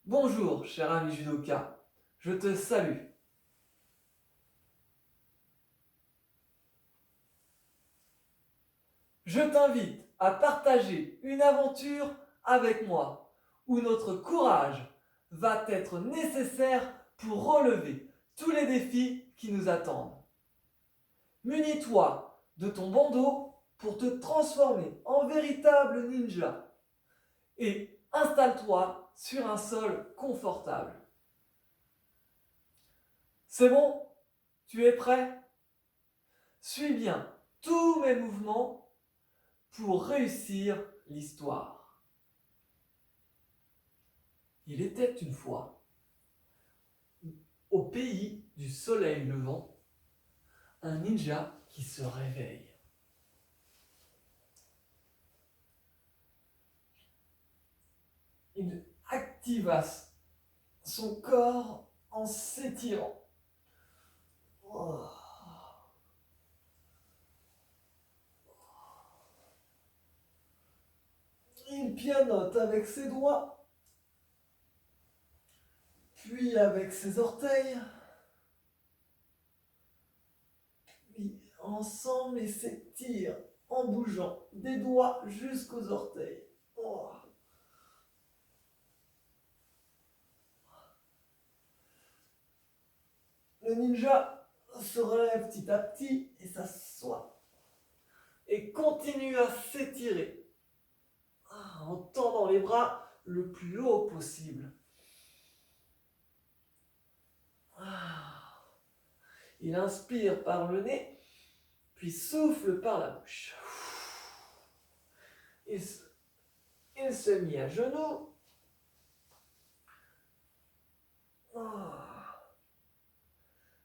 Bonjour, cher ami judoka, je te salue. Je t'invite à partager une aventure avec moi, où notre courage va être nécessaire pour relever tous les défis qui nous attendent. Munis-toi de ton bandeau pour te transformer en véritable ninja et installe-toi sur un sol confortable. C'est bon? Tu es prêt? Suis bien tous mes mouvements pour réussir l'histoire. Il était une fois, au pays du soleil levant, un ninja qui se réveille. Il activa son corps en s'étirant. Oh. Il pianote avec ses doigts, puis avec ses orteils, puis ensemble il s'étire en bougeant des doigts jusqu'aux orteils. Oh. Le ninja se relève petit à petit et s'assoit et continue à s'étirer en tendant les bras le plus haut possible. Il inspire par le nez, puis souffle par la bouche. Il se mit à genoux.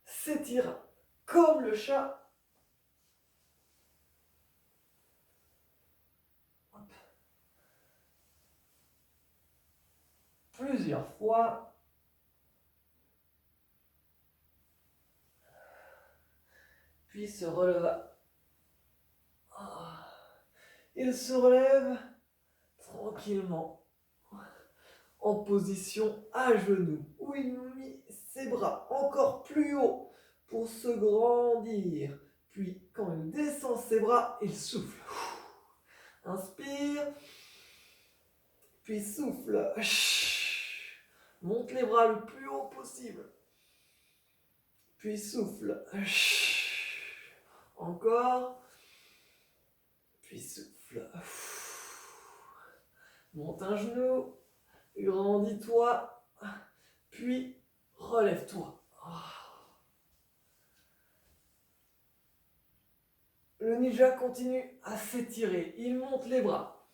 S'étira comme le chat. Plusieurs fois. Puis se releva. Il se relève tranquillement en position à genoux, où il mit ses bras encore plus haut pour se grandir. Puis, quand il descend ses bras, il souffle. Inspire, puis souffle. Monte les bras le plus haut possible. Puis souffle. Encore. Puis souffle. Monte un genou. Grandis-toi. Puis relève-toi. Le ninja continue à s'étirer. Il monte les bras.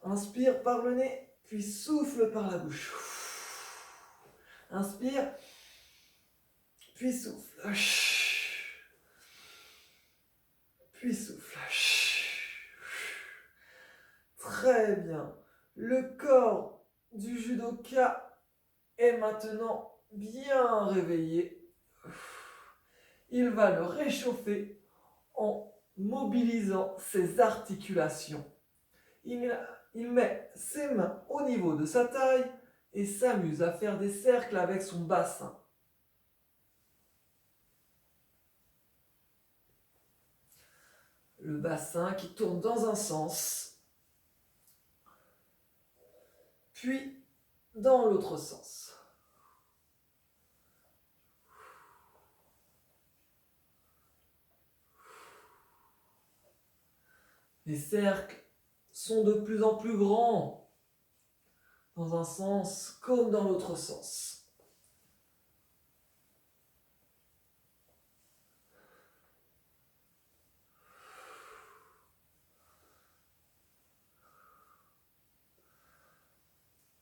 Inspire par le nez, puis souffle par la bouche. Inspire, puis souffle. Puis souffle. Très bien. Le corps du judoka est maintenant bien réveillé. Il va le réchauffer en mobilisant ses articulations. Il met ses mains au niveau de sa taille et s'amuse à faire des cercles avec son bassin. Le bassin qui tourne dans un sens, puis dans l'autre sens. Les cercles sont de plus en plus grands, dans un sens comme dans l'autre sens.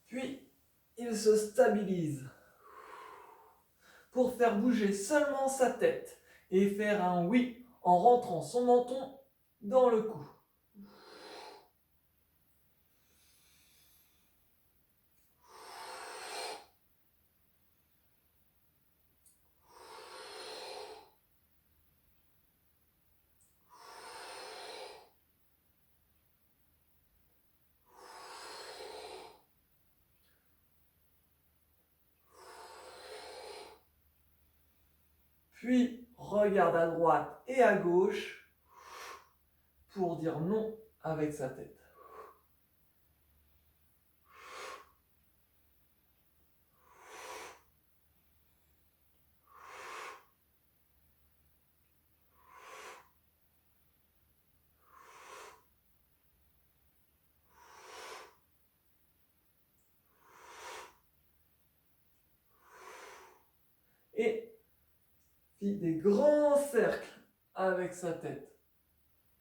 Puis, il se stabilise pour faire bouger seulement sa tête et faire un oui en rentrant son menton dans le cou. Puis regarde à droite et à gauche pour dire non avec sa tête. Et fit des grands cercles avec sa tête.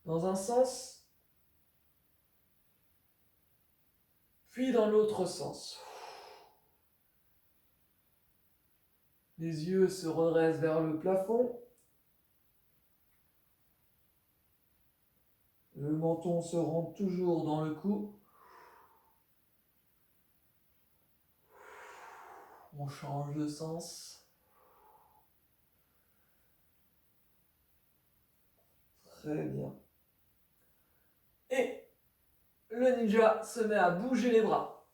Dans un sens, puis dans l'autre sens. Les yeux se redressent vers le plafond. Le menton se rentre toujours dans le cou. On change de sens. Très bien. Et le ninja se met à bouger les bras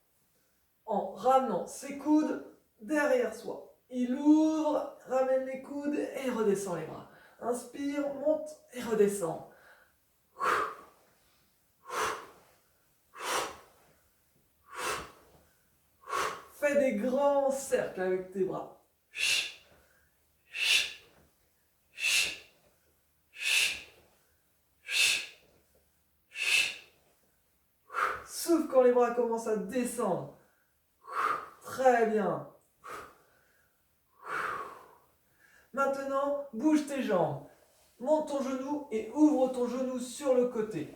en ramenant ses coudes derrière soi. Il ouvre, ramène les coudes et redescend les bras. Inspire, monte et redescend. Fais des grands cercles avec tes bras. Souffle quand les bras commencent à descendre. Très bien. Maintenant, bouge tes jambes. Monte ton genou et ouvre ton genou sur le côté.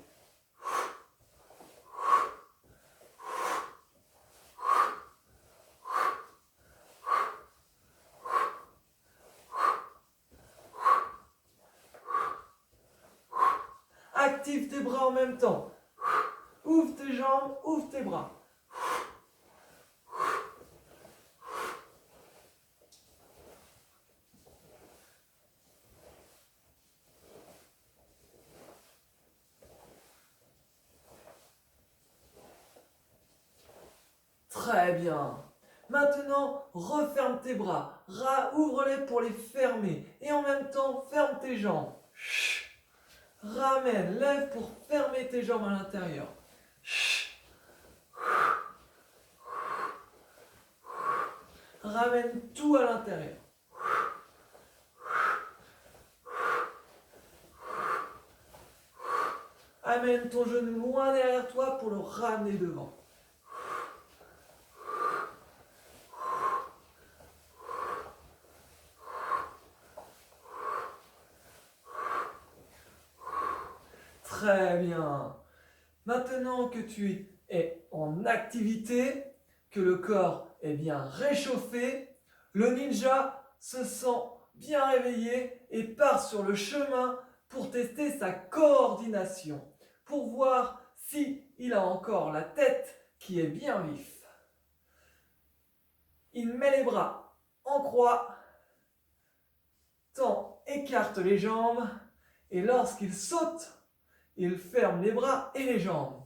Active tes bras en même temps. Ouvre tes jambes, ouvre tes bras. Très bien. Maintenant, referme tes bras. Ouvre-les pour les fermer. Et en même temps, ferme tes jambes. Ramène, lève pour fermer tes jambes à l'intérieur. Ramène tout à l'intérieur. Amène ton genou loin derrière toi pour le ramener devant. Très bien. Maintenant que tu es en activité, que le corps est bien réchauffé, le ninja se sent bien réveillé et part sur le chemin pour tester sa coordination, pour voir s'il a encore la tête qui est bien vif. Il met les bras en croix, écarte les jambes et lorsqu'il saute, il ferme les bras et les jambes.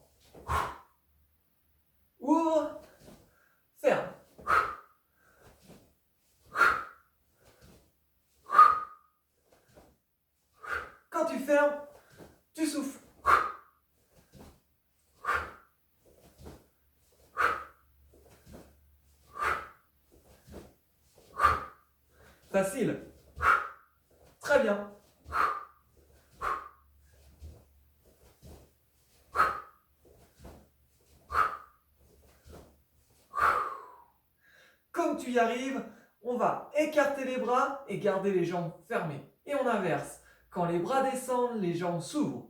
Ouvre, ferme. Quand tu fermes, tu souffles. Facile. Très bien. Comme tu y arrives, on va écarter les bras et garder les jambes fermées. Et on inverse. Quand les bras descendent, les jambes s'ouvrent.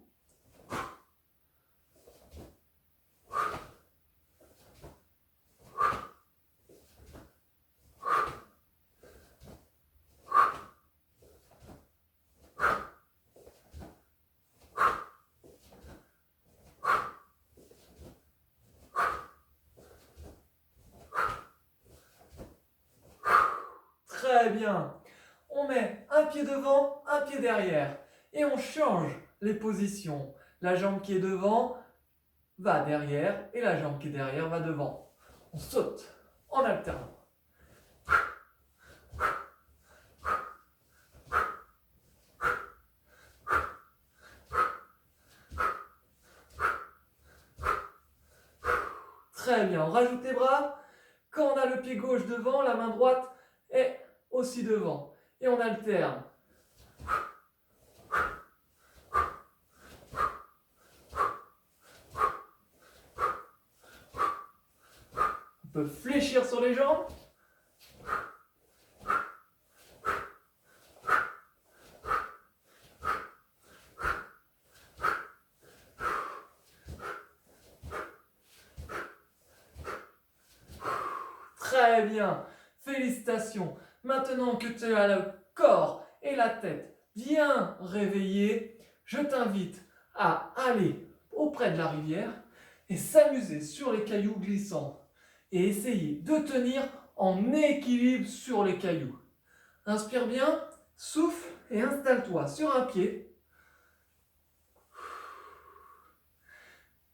Très bien. On met un pied devant, un pied derrière. Et on change les positions. La jambe qui est devant va derrière et la jambe qui est derrière va devant. On saute en alternant. Très bien, on rajoute les bras. Quand on a le pied gauche devant, la main droite est aussi devant. Et on alterne. On peut fléchir sur les jambes. Très bien, félicitations. Maintenant que tu as le corps et la tête bien réveillés, je t'invite à aller auprès de la rivière et s'amuser sur les cailloux glissants et essayer de tenir en équilibre sur les cailloux. Inspire bien, souffle et installe-toi sur un pied.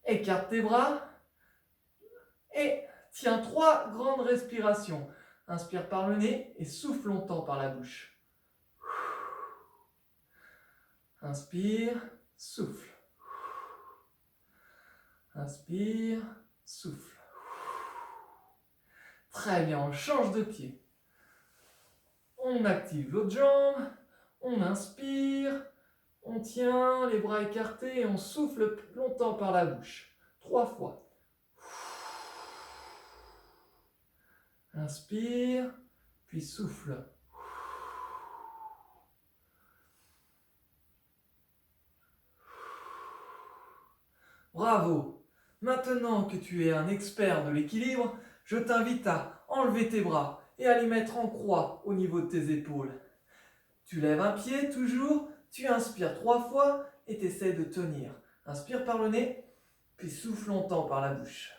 Écarte tes bras et tiens 3 grandes respirations. Inspire par le nez et souffle longtemps par la bouche. Inspire, souffle. Inspire, souffle. Très bien, on change de pied. On active l'autre jambe. On inspire. On tient les bras écartés et on souffle longtemps par la bouche. 3 fois. Inspire, puis souffle. Bravo! Maintenant que tu es un expert de l'équilibre, je t'invite à enlever tes bras et à les mettre en croix au niveau de tes épaules. Tu lèves un pied toujours, tu inspires 3 fois et tu essaies de tenir. Inspire par le nez, puis souffle longtemps par la bouche.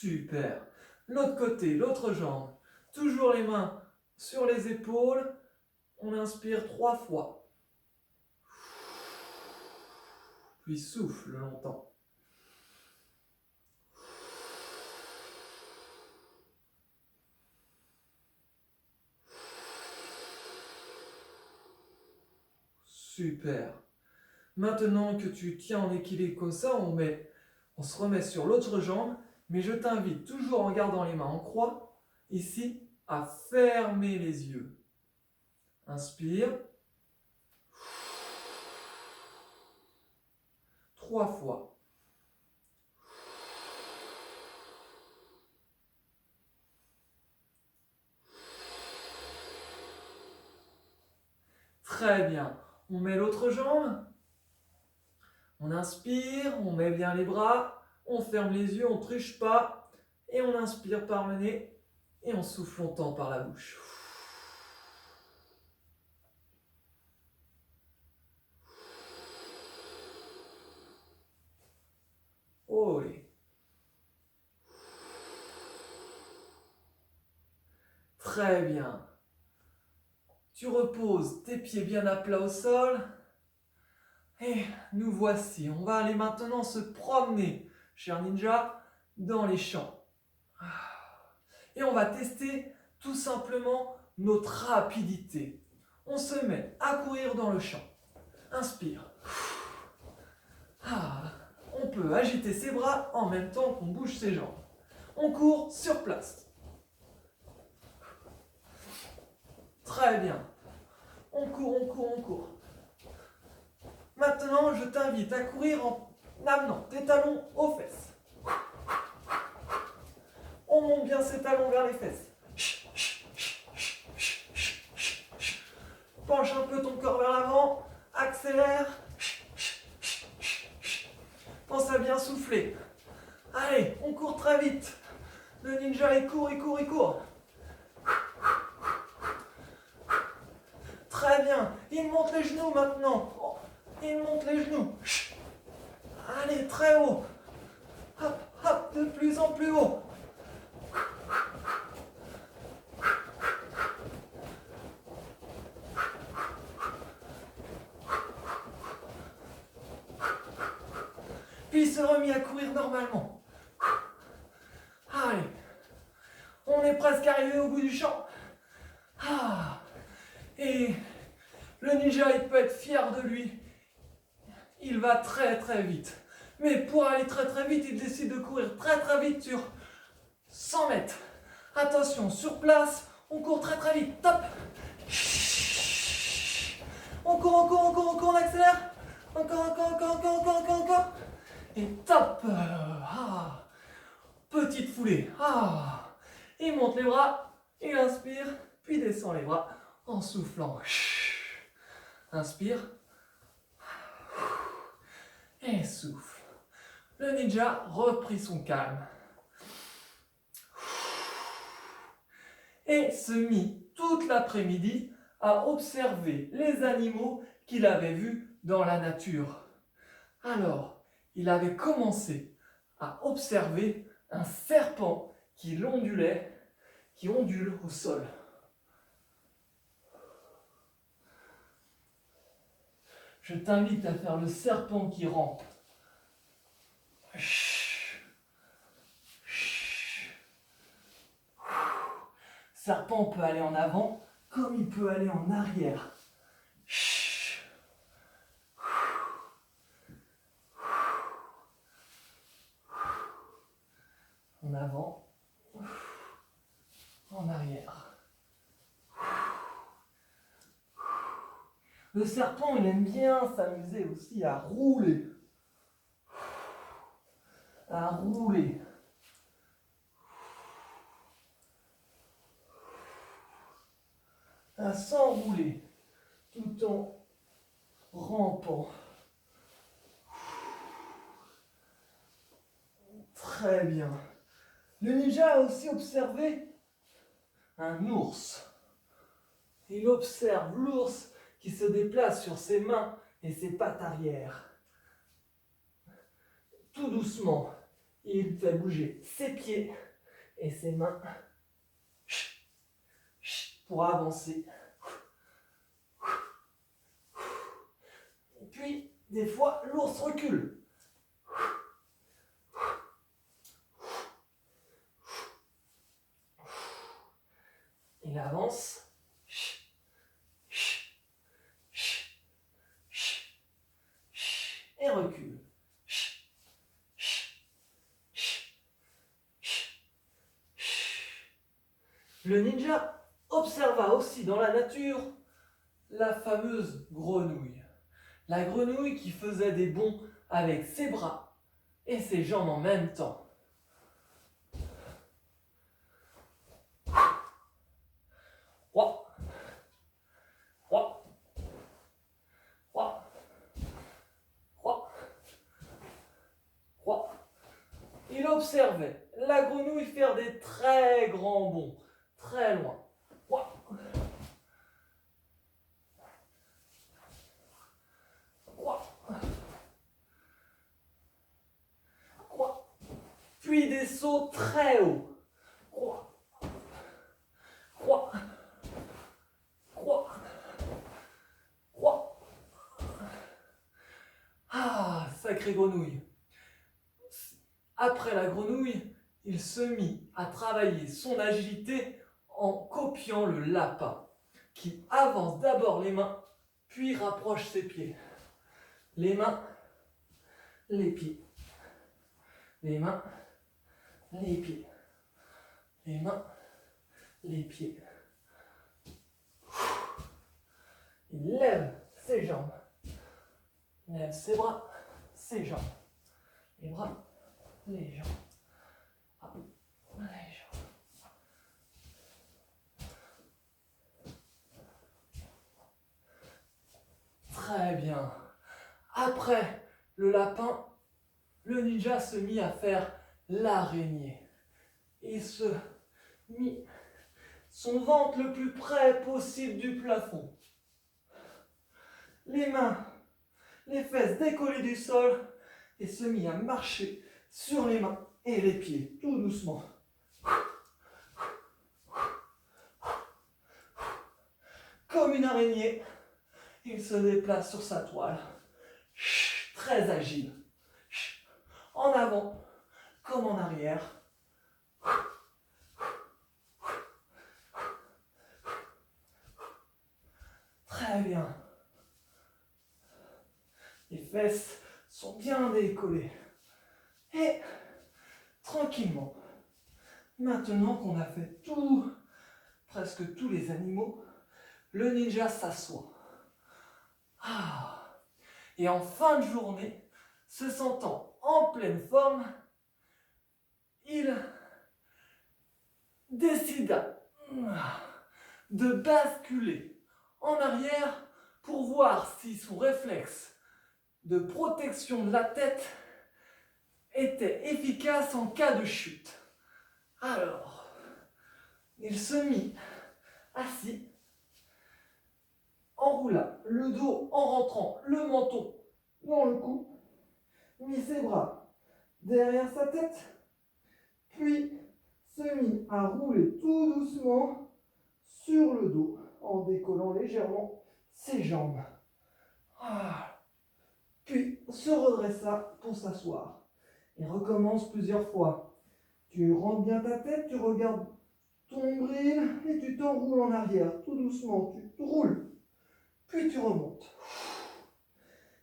Super. L'autre côté, l'autre jambe. Toujours les mains sur les épaules. On inspire 3 fois. Puis souffle longtemps. Super. Maintenant que tu tiens en équilibre comme ça, on se remet sur l'autre jambe. Mais je t'invite, toujours en gardant les mains en croix, ici, à fermer les yeux. Inspire. 3 fois. Très bien. On met l'autre jambe. On inspire, on met bien les bras. On ferme les yeux, on ne triche pas. Et on inspire par le nez. Et on souffle longtemps par la bouche. Oh oui. Très bien. Tu reposes tes pieds bien à plat au sol. Et nous voici. On va aller maintenant se promener, cher ninja, dans les champs. Et on va tester tout simplement notre rapidité. On se met à courir dans le champ. Inspire. On peut agiter ses bras en même temps qu'on bouge ses jambes. On court sur place. Très bien. On court, on court, on court. Maintenant, je t'invite à courir en amenant tes talons aux fesses. On monte bien ses talons vers les fesses. Penche un peu ton corps vers l'avant. Accélère. Pense à bien souffler. Allez, on court très vite. Le ninja, il court, il court, il court. Très bien. Il monte les genoux maintenant. Il monte les genoux. Allez, très haut. Hop, hop, de plus en plus haut. Puis il se remet à courir normalement. Allez, on est presque arrivé. arrivé au bout du champ. Ah. Et le ninja, il peut être fier de lui. Il va très très vite. Mais pour aller très très vite, il décide de courir très très vite sur 100 mètres. Attention, sur place, on court très très vite. Top. On court, on accélère. Encore. Et top. Ah. Petite foulée. Ah. Il monte les bras, il inspire, puis descend les bras en soufflant. Inspire. Et souffle. Le ninja reprit son calme. Et se mit toute l'après-midi à observer les animaux qu'il avait vus dans la nature. Alors, il avait commencé à observer un serpent qui ondule au sol. Je t'invite à faire le serpent qui rampe. Serpent peut aller en avant comme il peut aller en arrière. En avant, en arrière. Le serpent, il aime bien s'amuser aussi à rouler. À rouler. À s'enrouler tout en rampant. Très bien. Le ninja a aussi observé un ours. Il observe l'ours qui se déplace sur ses mains et ses pattes arrière. Tout doucement, il fait bouger ses pieds et ses mains pour avancer. Et puis, des fois, l'ours recule. Il avance. Et recule. Le ninja observa aussi dans la nature la fameuse grenouille. La grenouille qui faisait des bonds avec ses bras et ses jambes en même temps. Il observait la grenouille faire des très grands bonds, très loin. Puis des sauts très hauts. Ah, sacrée grenouille. Après la grenouille, il se mit à travailler son agilité en copiant le lapin, qui avance d'abord les mains, puis rapproche ses pieds. Les mains, les pieds. Les mains, les pieds. Les mains, les pieds. Il lève ses jambes. Il lève ses bras, ses jambes. Les bras, les jambes. Les jambes. Très bien. Après le lapin, le ninja se mit à faire l'araignée. Il se mit son ventre le plus près possible du plafond. Les mains, les fesses décollées du sol et se mit à marcher sur les mains et les pieds, tout doucement. Comme une araignée, il se déplace sur sa toile, très agile, en avant comme en arrière. Très bien. Les fesses sont bien décollées. Et tranquillement, maintenant qu'on a fait tout, presque tous les animaux, le ninja s'assoit. Ah. Et en fin de journée, se sentant en pleine forme, il décida de basculer en arrière pour voir si son réflexe de protection de la tête était efficace en cas de chute. Alors, il se mit assis, enroula le dos en rentrant le menton dans le cou, mit ses bras derrière sa tête, puis se mit à rouler tout doucement sur le dos en décollant légèrement ses jambes. Puis se redressa pour s'asseoir et recommence plusieurs fois. Tu rentres bien ta tête, tu regardes ton nombril et tu t'enroules en arrière tout doucement, tu te roules, puis tu remontes.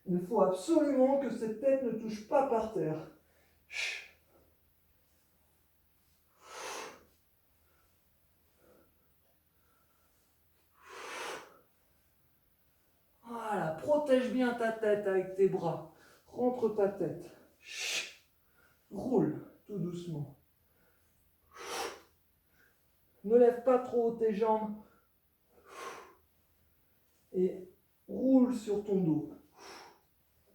Il faut absolument que cette tête ne touche pas par terre. Voilà, protège bien ta tête avec tes bras. Rentre ta tête. Roule tout doucement. Ne lève pas trop tes jambes. Et roule sur ton dos.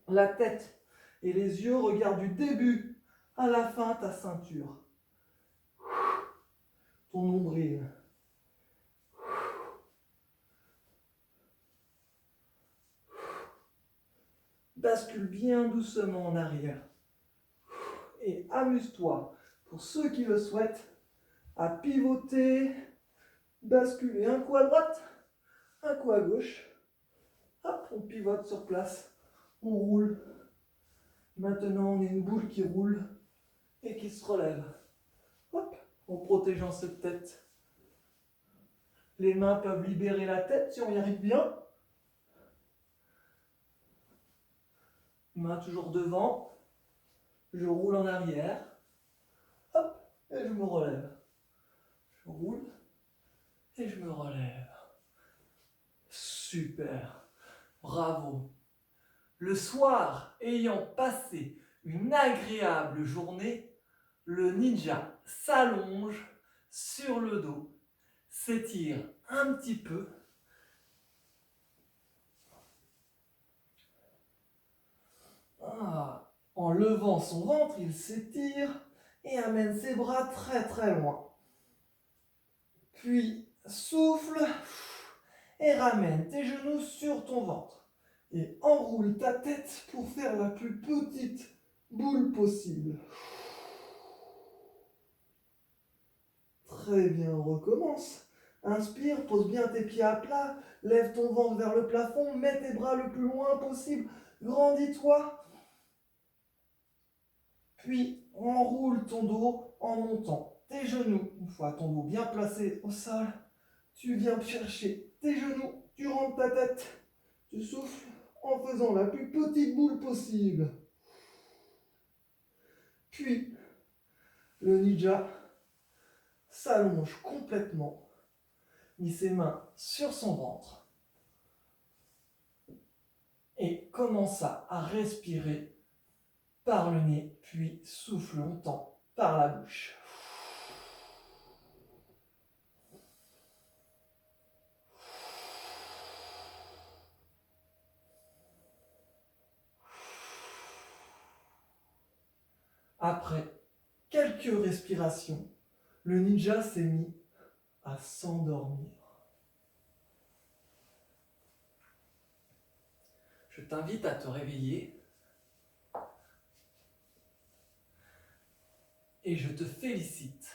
La tête et les yeux regardent du début à la fin ta ceinture. Ton nombril. Bascule bien doucement en arrière. Et amuse-toi, pour ceux qui le souhaitent, à pivoter, basculer un coup à droite, un coup à gauche. Hop, on pivote sur place, on roule. Maintenant, on est une boule qui roule et qui se relève. Hop, en protégeant cette tête. Les mains peuvent libérer la tête si on y arrive bien. Main toujours devant. Je roule en arrière. Hop, et je me relève. Je roule et je me relève. Super, bravo. Le soir, ayant passé une agréable journée, le ninja s'allonge sur le dos, s'étire un petit peu. En levant son ventre, il s'étire et amène ses bras très très loin. Puis souffle et ramène tes genoux sur ton ventre. Et enroule ta tête pour faire la plus petite boule possible. Très bien, on recommence. Inspire, pose bien tes pieds à plat, lève ton ventre vers le plafond, mets tes bras le plus loin possible, grandis-toi. Puis enroule ton dos en montant tes genoux. Une fois ton dos bien placé au sol, tu viens chercher tes genoux, tu rentres ta tête, tu souffles en faisant la plus petite boule possible. Puis, le ninja s'allonge complètement, mit ses mains sur son ventre et commença à respirer par le nez, puis souffle longtemps par la bouche. Après quelques respirations, le ninja s'est mis à s'endormir. Je t'invite à te réveiller et je te félicite.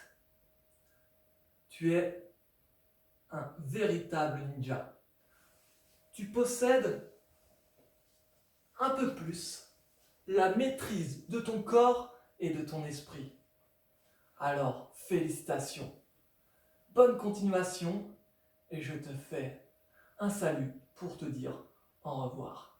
Tu es un véritable ninja. Tu possèdes un peu plus la maîtrise de ton corps et de ton esprit. Alors, félicitations. Bonne continuation et je te fais un salut pour te dire au revoir.